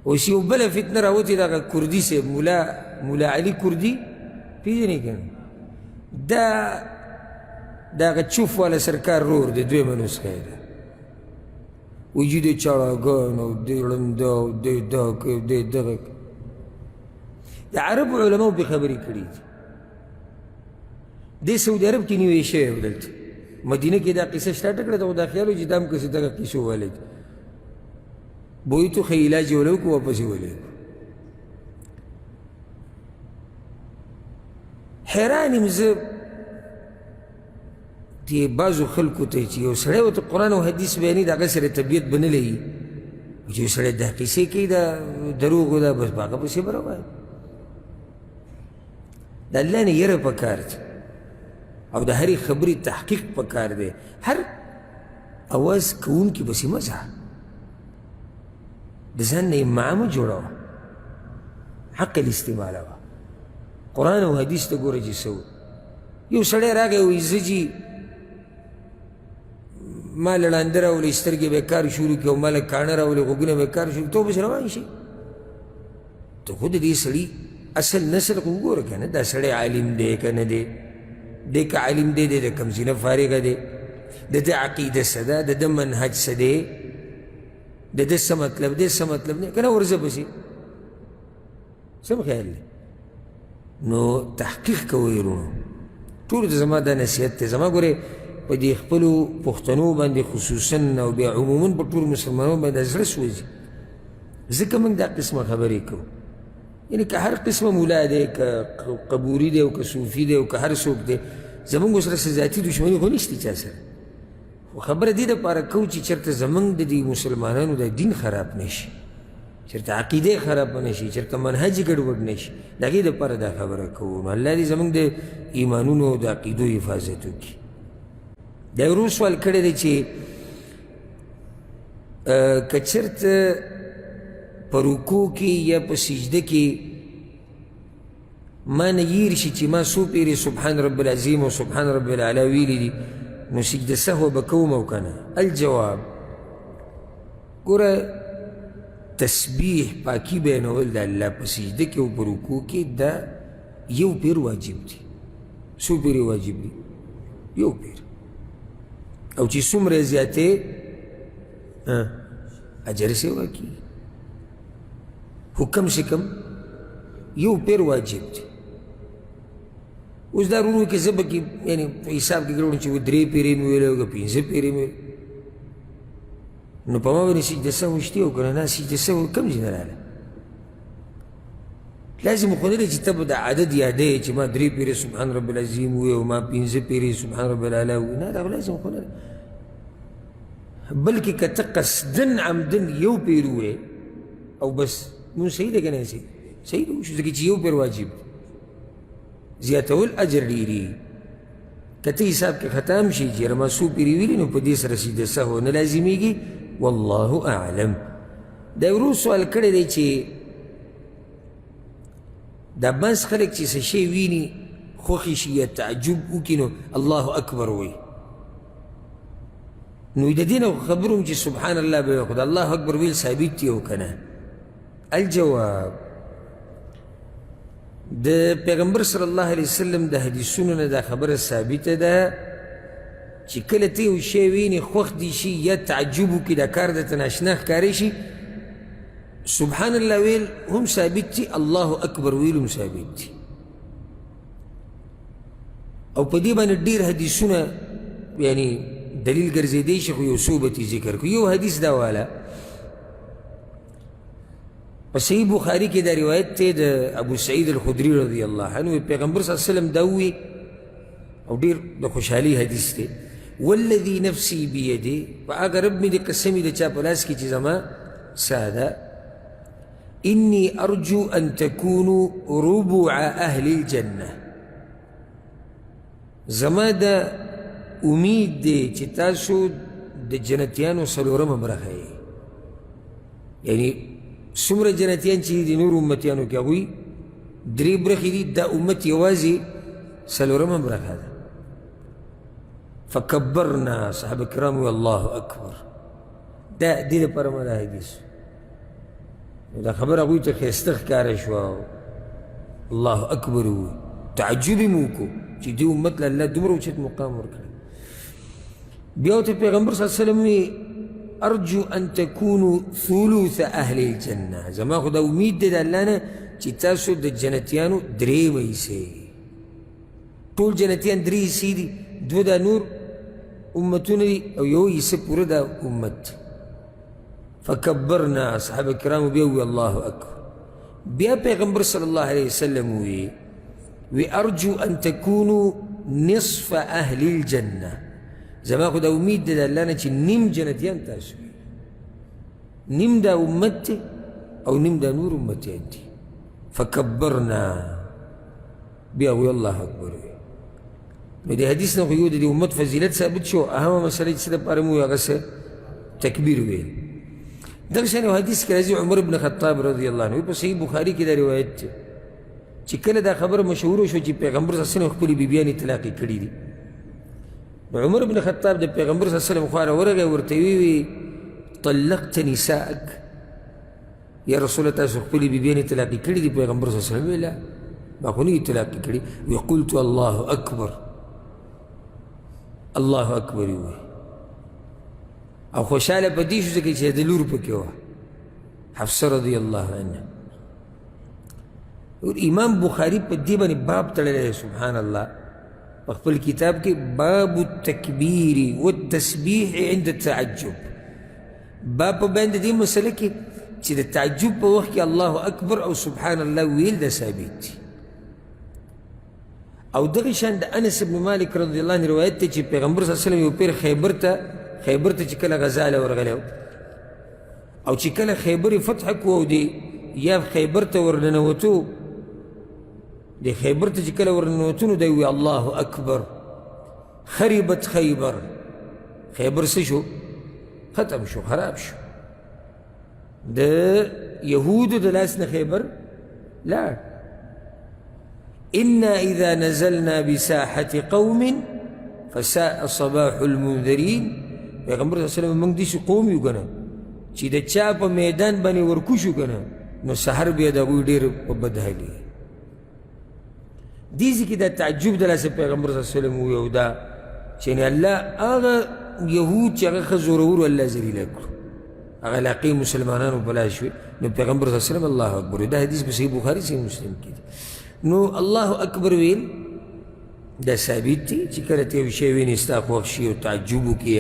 اوس یو بله فتنه راوتې دغه کردي صاحب ملا علي کردي پېژنې که نه دا دغه چوف والا سرکار رور دی دویمه نسخه یې ده وایي دی چاړاګان او دی ړنده او دی دا کوي دی دغه د عربو علماو پرې خبرې کړي دي دی سعودي عرب کې نیوی شوی و دلته مدینه کې دا قصه سټارټ کړه ته خو دا خیال و چې دا هم کسې دغه قصو والی دي بوی تو خی علاج یې وله وکړو واپس یې ولی حیران یم زه دې بعضو خلکو ته چې یو سړی ورته قرآن او حدیث بیانوي د هغه سره طبیعت به نه لګي چې یو سړی دا قصې کوي دا دروغ دا بس په هغه پسې به روان د الله نه یره پکار ده او د هرې خبرې تحقیق پکار دی هر اواز کوونکي پسې مه ځه د ځان نه ادعا مه جوړوه عقل استعمالوه قرآن او حدیث ته ګوره چې څه یو سړی راغی وایي زه جي ما لړانده راولي سترګې به کار شروع کړي او ما له کاڼه راولي غوږونه به کار شروع کړي ته پسې روان شي ته خو د دې سړي اصل نسل خو وګوره که نه دا سړی عالم دی که نه دی دی که عالم دی د کوم ځای نه فارغه دی د ده عقیده څه ده د ده منهج څه دی د ده څه مطلب دی څه مطلب دی که نه ورځه پسې څه خیال دی نو تحقیق کوئ ورونو ټولو ته زما دا نصیحت دی زما ګورې په دې خپلو پښتنو باندې خصوصا او بیا عموما په ټولو مسلمانانو باندې زړه سوځي ځکه موږ دا قسمه خبرې کوو یعنی که هر قسمه مولا دی که قبوري دی او که صوفي دی او که هر څوک دی زموږ ورسره څه ذاتي دشمني خو نشته چا سره خو خبره دې دپاره کوو چې چېرته زموږ د دې مسلمانانو د دین خراب نه شي چېرته عقیدې خراب نه شي چېرته منهج ګډوډ نه شي د هغې دپاره دا خبره کوو نو الله دې زموږ د ایمانونو او د عقیدو حفاظت وکړي دا یو روز سوال کړی دی چې که چېرته په رکوع کې یا په سجده کې ما نه یېر شي چې ما څو پیرې سبحان رب العظیم او سبحان رب العلا ویلي دي نو سجده سهوه به کوم او که نه الجواب ګوره تسبیح پاکي بیانول د الله په سجده کې او په رکوع کې دا یو پیر واجب دی څو پیرې واجب دي یو پیر او چې څومره زیاتې اجر سې ورکړي خو کم سے کم یو پیر واجب دی اوس دا رونو کې زه به کې یعنې په حساب کې ګرځم چې 3 پیرې مې ویلې او که 5 پیرې مې نو په ما باندې سجده سهو شتې او که نه سجده سهو کم ځای نه راغله لازم خو نه دی چې ته به د عدد یادوې چې ما 3 پیرې سبحان رب العظیم ووایي او ما 5 پیرې سبحان رب العلا ووایي نه دا لازم خو نه دی بلکې که ته قصدن عمدن یو پیر ووایې او بس نو صحیح دی که نه صحیح دی وشو ځکه چې یو پیر واجب دی زیاتول اجر ډېري که ته حساب کې ختم شي چې یاره ما څو پیرې ویلي نو په دې سره سجده سهو نه لازمیږي والله اعلم دا یو روز سوال کړی دی چې دا بعض خلک چې څه شی ویني خوښې شي یا تعجب وکړي نو الله اکبر وایي نو د دې نه خبر وم چې سبحان الله به وایي خو د الله اکبر ویل ثابت دي او که نه الجواب د پیغمبر صلی الله علیه وسلم د حدیثونو نه دا خبره ثابته ده چې کله ته یو شی وینې خوښ دي شي یا تعجب وکړي دا کار درته ناشنا ښکارې شي سبحان الله ویل هم ثابت دي الله اکبر ویل هم ثابت دي او په دې باندې ډېر حدیثونه یعنی دلیل ګرځېدی شي خو یو څو به ترې ذکر کړو یو حدیث دا واله په صحیح بخاري کې دا روایت دی د ابو سعید الخدري رضی الله عنه پیغمبر صلی الله علیه وسلم دا ووي او ډېر د خوشحالي حدیث دی والذي نفسي بيده په هغه رب مې د قسم د چا په لاس کې چې زما ساده إني أرجو أن تكونوا ربع أهل الجنة زما دا امید دی چې تاسو د جنتیانو څلورمه برخه یې یعنی څومره جنتیان چې د نورو امتیانو کې هغوی 3 برخې دي دا امت یوازې څلورمه برخه ده فکبرنا صحابه کرام وی الله اکبر دا دې دپاره ما دا حدیث دا خبر هغوی ته ښایسته ښکاره شوه، الله اکبر ووایي، تعجب یې مو وکړو چې دې امت له الله دومره اوچت مقام ورکړی. بیا ورته پیغمبر صلی الله علیه وسلم وی ارجو ان تکونو ثلث اهل الجنه، زما خو دا امید دی د الله نه چې تاسو د جنتیانو درېیمه حصې، ټول جنتیان درې حصې دي، دوه دا نور امتونه دي او یو حصه پوره دا امت دی. فکبرنا، صحابه کرامو بیا وی الله اکبر. بیا پیغمبر صلی الله علیه وسلم وی ارجو ان تکونو نصف اهل الجنه، زما خو دا امید دی د الله نه چې نیم جنتیان تاسو وي، نیم دا امت دی او نیم دا نور امتیان دي. فکبرنا، بیا وی الله اکبر وی. نو د حدیث نه خو یو د دې امت فضیلت ثابت شو، اهمه مسله چې څه دپاره مو وي هغه څه تکبیر ویل. دغه شان یو حدیث کې راځي عمر بن خطاب رضی الله عنه په صحیح بخاري کې دا روایت دی چې کله دا خبره مشهوره شو چې پیغمبر صلی الله علیه وسلم خپلې بیبیانې طلاقې کړي دي، نو عمر بن خطاب د پیغمبر صلی الله علیه وسلم خوا راورغی، ورته وی طلقت نساءک، یا رسول الله تاسو خپلې بیبیانې طلاقې کړي دي؟ پیغمبر صلی الله علیه وسلم وی لا، ما خو نه دي طلاقې کړي. وی قلت الله اکبر، الله اکبر وی. او خوشحاله په دې شو ځکه چې د لور پکې وه حفصه رضی الله عنها. امام بخاري په دې باندې باب تړلی دی سبحان الله په خپل کتاب کې، باب التکبیر والتسبیح عند التعجب، باب په بیان د دې مسله کې چې د تعجب په وخت کې الله اکبر او سبحان الله ویل دا ثابت دي. او دغه شان د انس بن مالک رضی الله عنه روایت دی چې پیغمبر صلی الله علیه وسلم یو پیر خیبر ته چې کله غزا له ورغلی او چې کله خیبر یې فتح کړو او دی یا خیبر ته ورننوتو، د خیبر ته چې کله ورننوتو نو دی وی الله اکبر، خربت خیبر، خیبر څه شو؟ ختم شو، خراب شو، د یهودو د لاس نه خیبر لاړ. انا اذا نزلنا بساحة قوم فساء صباح المنذرین، پیغمبر صلی الله علیه وسلم موږ داسې قوم یو که نه چې د چا په میدان باندې ورکوشو که نه نو سحر بیا د هغوی ډېر په بد حالي. دې ځای کې دا تعجب د لاسه پیغمبر صلی الله علیه وسلم ووایي، او دا چې یعنې الله هغه یهود چې هغه ښه زورورو الله ذلیله کړو، هغه علاقې مسلمانانو په لاس شوې، نو پیغمبر صلی الله علیه وسلم الله اکبر. دا حدیث په صحیح بخاري صحیح مسلم کې دی. نو الله اکبر ویل دا ثابت دی چې کله ته یو شی وینې ستا خوښ شي او تعجب وکړي،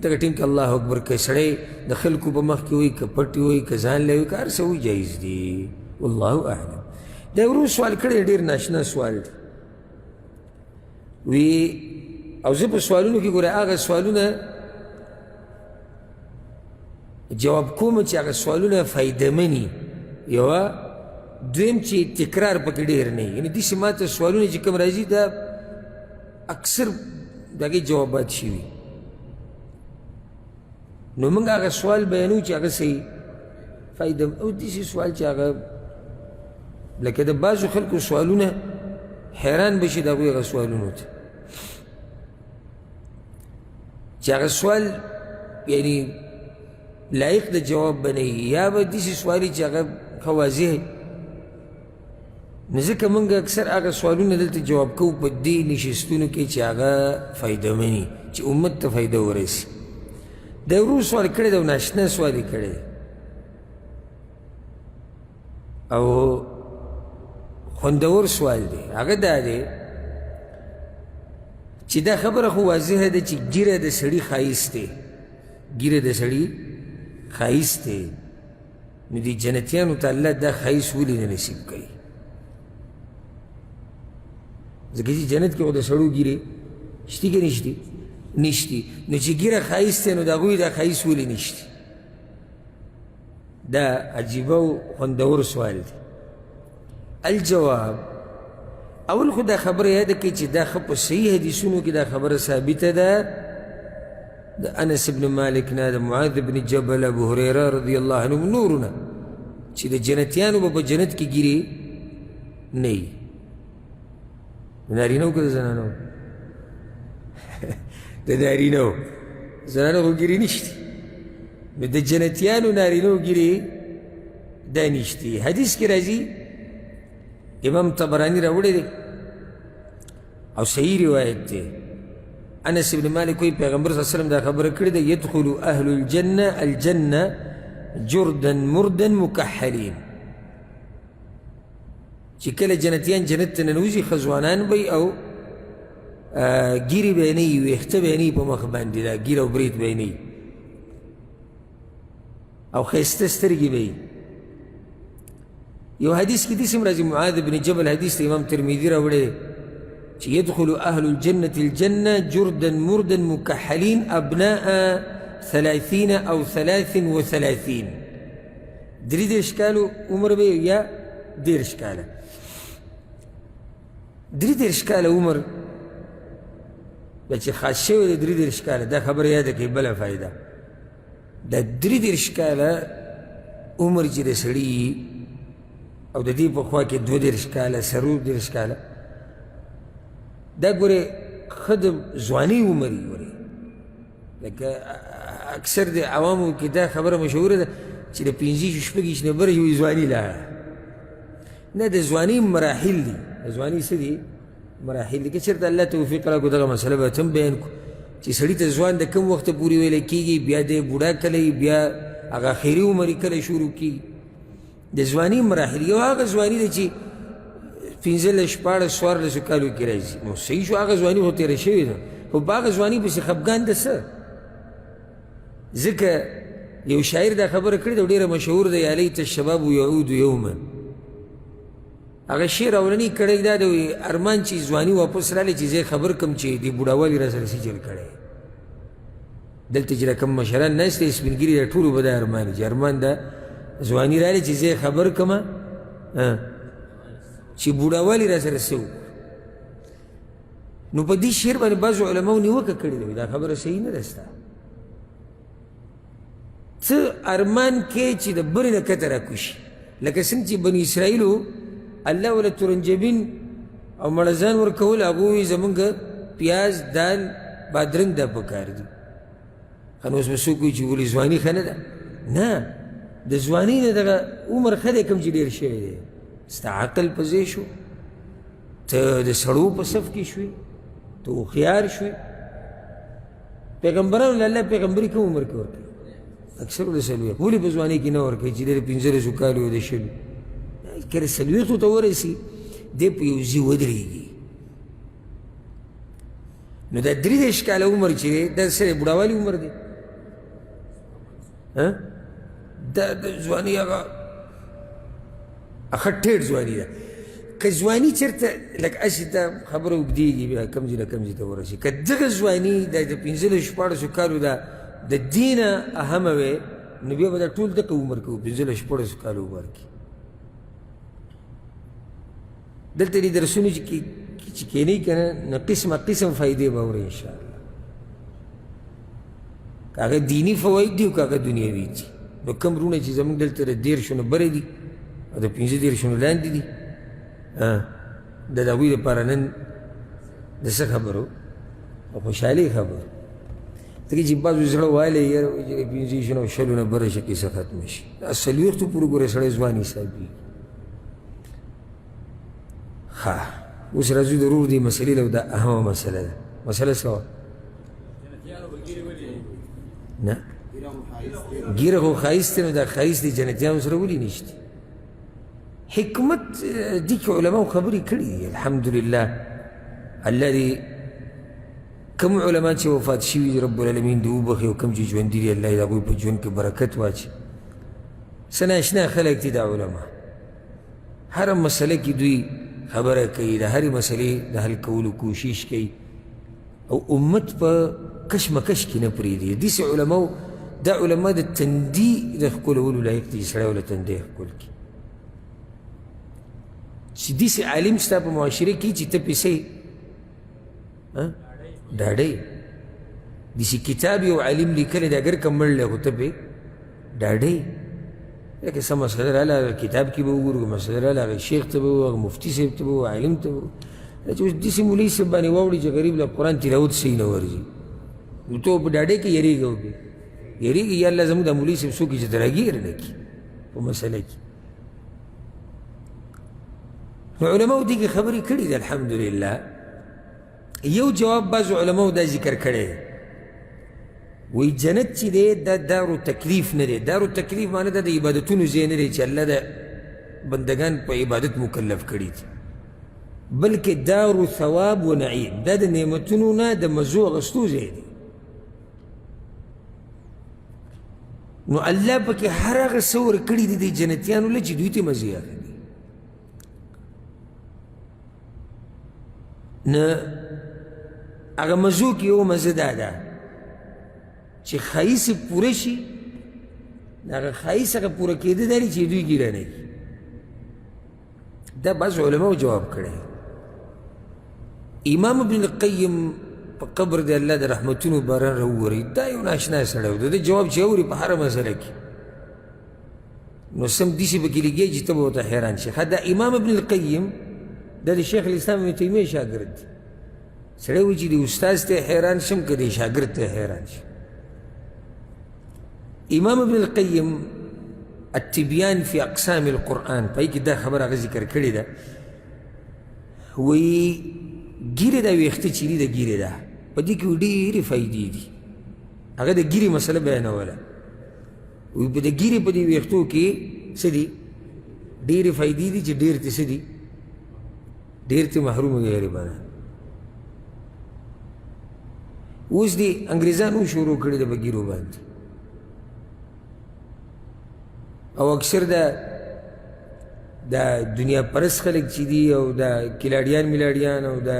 دغه ټیم کې الله اکبر که سړی د خلکو په مخ کې وایي که پټ وایي که ځان له وایي که هر څه وایي جایز دي، والله اعلم. دا ورو سوال کړی ډېر ناشنا سوال دی. وی او زه په سوالونو کې ګوره هغه سوالونه جواب کوم چې هغه سوالونه فایدهمني، یوه دویم چې تکرار پکې ډېر نه وي، یعنې داسې ما ته سوالونه چې کوم راځي دا اکثر د هغې جوابات شوي، نو موږ هغه سوال بیانو چې هغه صحیح فایده، او داسې سوال چې هغه لکه د بعضو خلکو سوالونه حیران بشي د هغوی هغه سوالونو ته، چې هغه سوال یعنی لایق د جواب به نه وي، یا به داسې سوال چې هغه ښه واضح. نو ځکه موږ اکثر هغه سوالونه دلته جواب کوو په دې نشستونو کې چې هغه فایدهمني، چې امت ته فایده ورسي. دا ورو سوال کړی دی او ناشنا سوال یې کړی دی، او خوندور سوال دی. هغه دا دی چې دا خبره خو واضحه ده چې ږیره د سړي ښایست دی، ږیره د سړي ښایست دی، نو دې جنتیانو ته الله دا ښایست ولې نه نصیب کوي؟ ځکه چې جنت کې خو د سړو ږیرې شتي که نشتي؟ نشتي. نو چې ږیره ښایست دی نو د هغوی دا ښایست ولې نشتي؟ دا عجیبه او خوندور سوال دی. الجواب، اول خو دا خبره یاده کړئ چې دا ښه په صحیح حدیثونو کې دا خبره ثابته ده د انس بن مالک نه، د معاذ بن جبل، ابو هریره رضی الله عنهم، نورونه، چې د جنتیانو به په جنت کې ږیرې نه وي. د نارینهو که د زنانو؟ د نارینهو. زنانو خو ږیرې نشته، نو د جنتیانو نارینهو ږیرې دا نشتی. حدیث کی راځي امام طبرانی راوړی دی او صحیح روایت دی. انس ابن مالک وایي پیغمبر صلی الله علیه وسلم دا خبره کړې ده يدخل اهل الجنه الجنه جردا مردا مکحلین، چې کله جنتیان جنت ته ننوځي ښځوانان به وي او ګیرې به یې نه وي، ویښته به یې نه وي په مخ باندې، دا ګیر او برید به یې نه وي او ښایسته سترګې به وي. یو حدیث کې داسې هم راځي معاذ بن جبل حدیث ته امام ترمذي راوړی چې يدخل اهل الجنة الجنة جردا مردا مكحلين أبناء 30 أو 33 درې دېرش کالو عمر به یا دېرش کاله، درې دېرش کاله عمر به چې خاص شوی دی درې دېرش کاله، دا خبره یاده کړئ بله فایده، دا درې دېرش کاله عمر چې د سړي او د دې په خوا کې دوه دېرش کاله څلور دېرش کاله، دا ګورې ښه د ځوانۍ عمر یې ګورې. لکه اکثر د عوامو کې دا خبره مشهوره ده چې د 15 شپږ نه بره یوې ځواني لاړه. نه، د ځوانۍ مراحل دي، د ځوانۍ څه دي؟ مراحل دي. که چېرته الله توفیق راکړو دغه مسله به ته هم بیان کړو چې سړي ته ځوان د کوم وخته پورې ویلی کېږي، بیا د بوډا کله یي، بیا هغه اخري عمر یې کله شروع کېږي. د ځوانۍ مراحل یو هغه ځواني ده چې 15 14 14 کالو کې راځي، نو صحیح شو، هغه ځواني خو تېره شوې ده، خو په هغه ځواني پسې خفګان ده څه؟ ځکه یو شاعر دا خبره کړې ده ډېره مشهور ده، یا لیت الشباب یعود یوما. هغه شعر اولنی کړی دا د ارمان چې ځواني واپس رالی چې زه خبر کم چې د بوډاوالي را سره سجل کړی. دلته چې کوم مشران ناست دی سپین ږیري دا ټولو به دا ارمان چې ارمان دا ځواني رالی چې زه خبر کمه چې بوډاوالي را سره څه وکړو. نو په دې شعر باندې بعضو علماو نیوکه کړې ده، دا خبره صحیح نه ده ستا. څه ارمان کې چې د برې نه کته راکوشي، لکه څنګه چې بني اسرائیلو الله وله تورنجبین او مړزان ورکول، هغه وایي زمونږ پیاز دال بادرنګ دا پکار دي. ښه نو اوس به څوک وایي چې ولې ځواني ښه نه ده؟ نه، د ځوانۍ نه دغه عمر ښه دی کوم چې ډېر شوی دی. ستا عقل په ځای شو، ته د سړو په صف کې شوې، ته هوښیار شوې. پیغمبرانو له الله پیغمبري کوم عمر کې ورکوي؟ اکثر د څلوېښت. ولې په ځوانۍ کې نه ورکوي چې دی د 15 کالو د شلو؟ کله څلوېښتو ته ورسي دی په یو ځای ودرېږي. نو دا 33 کاله عمر چې دی دا څه دی؟ بوډاوالي عمر دی. دا د ځواني هغه ټیټ ځواني ده. که ځواني چېرته لکه هسې دا خبره اوږدېږي بیا کم ځای نه کم ځای ته ورسي، که دغه ځواني دا د 15 14 کالو دا د دې نه اهمه وې نو بیا به دا ټول دغه عمر کې و 15 14 کالو عمر کې. دلته دې درسونه چې کېنئ که نه نو قسمه قسم فایدې به اورئ انشاءالله، که هغه دیني فواید دي او که هغه دنیوي دي. نو کوم رونه چې زموږ دلته د 13 نه بره دي او د 15 نه لاندې دي، د هغوی دپاره نن د څه خبرو؟ د خوشحالۍ خبرو. ځکه چې بعضو زړه والی یاره چې د 15 او 20 نه بره شي کیسه ختمه شي. دا 40 پورې ګوره سړی ځوان حسابېږي. ښه، اوس راځو د رور دې مسلې له، دا اهمه مسله ده. مسله څه وه؟ نه، ګیره خو ښایست دی، نو دا ښایست د جنتیانو سره ولې نشته؟ حکمت دې کې علماو خبرې کړي دي الحمدلله. الله دې کوم علما چې وفات شوي دي رب العالمین دې وبخي، او کوم چې ژوندي دي الله یې د هغوی په ژوند کې برکت واچي. څه ناشنا خلک دي دا علما، هره مسله کې دوی خبره کوي، د هرې مسلې د حل کولو کوشش کوي او امت په کشمکش کې نه پرېږدي. داسې علماو دا علما د تندي د ښکلولو لایق دي، سړی وله تندی ښکل کړي. چې داسې عالم ستا په معاشره کې چې ته پیسې ډاډی، داسې کتاب یو عالم لیکلی دی اگر که مړ دی خو ته پې ډاډی. لکه څه مسله راله هغه کتاب کې به وګورو، مسله راله هغه شیخ ته به وو، هغه مفتي صاحب ته به وو، عالم ته به وو. چې اوس داسې مولوي صاحب باندې واوړي چې غریب له قرآن تلاوت صحیح نه ورځي، نو ته په ډاډۍ کې یېرېږه وکړې، یېرېږي یا الله زموږ دا مولوي صاحب څوک چې ته راګیر نه کړي په مسله کې. نو علماء دې کې خبرې کړي دي الحمدلله. یو جواب بعضو علماء دا ذکر کړی وی جنت چې دی دا دارو تکلیف نه دی. دارو تکلیف معنی دا د عبادتونو ځای نه دی چې الله د بندگان په عبادت مکلف کړي دي، بلکې دارو ثواب و نعیم، دا د نعمتونو نه د مزو اخیستو ځای دی. نو الله پکې هر هغه څه ورکړي دي د جنتیانو له چې دوی ته مزې اخلي. نه هغه مزو کې یو مزه دا ده چې ښایست یې پوره شي، هغه ښایست هغه پوره کېده دا چې دوی ګیره نه کړي. دا بعض علماو جواب کړی. امام ابن القیم په قبر د الله د رحمتونو باران راووري، دا یو ناشنا سړی و، د ده جواب چې اوري په هره مسله کې نو سم داسې پکې لګي چې ته به ورته حیران شي. دا امام ابن القیم دا د شیخ الاسلام ابن تیمیه شاګرد دی. سړی وایي چې د استاذ ته حیران شم که د شاګرد ته حیران شم. امام ابن القیم التبیان فی اقسام القرآن پای کې دا خبره هغه ذکر کړې ده، وایي ګیرې دا ویښته چې دي د ګیرې ده په دې کې ډېرې فایدې دي. هغه د ګیرې مسله بیانوله، وایي په د ګیرې په دې ویښتو کې څه دي؟ ډېرې فایدې دي چې ډېر ته څه دي؟ ډېر ته محروم وي غریبانه. اوس دې انګریزانو شروع کړي ده په ګیرو باندې، او اکثر د دنیا پرست خلک چې دي او د کلاډیان میلاډیان او د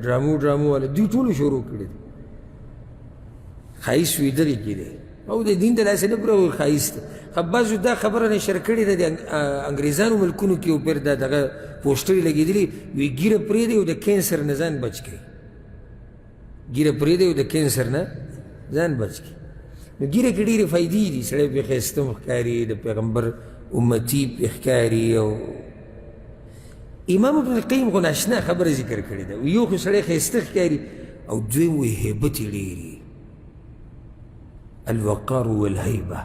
ډرامو والا دوی ټولو شروع کړي دي. ښایست ویدلې کې دی او د دین د لاسه نه پوره ښایست. بعضو دا خبره نشر کړې ده د انګریزانو ملکونو کې اوپر دا دغه پوسټرې لګېدلي وي ګیره پرېږدئ او د کینسر نه ځان بچ کړئ. ګیره پرېږدئ او د کینسر نه ځان بچ کړئ. نو ګیره کې ډېرې فایدې دي، سړی پرې ښایسته ښکاري، د پیغمبر امتي پرې ښکاري. او امام ابن القیم خو ناشنا خبره ذکر کړې ده، یو خو سړی ښایسته ښکاري او دویم وایي هیبت یې ډېرې الوقار والهیبه.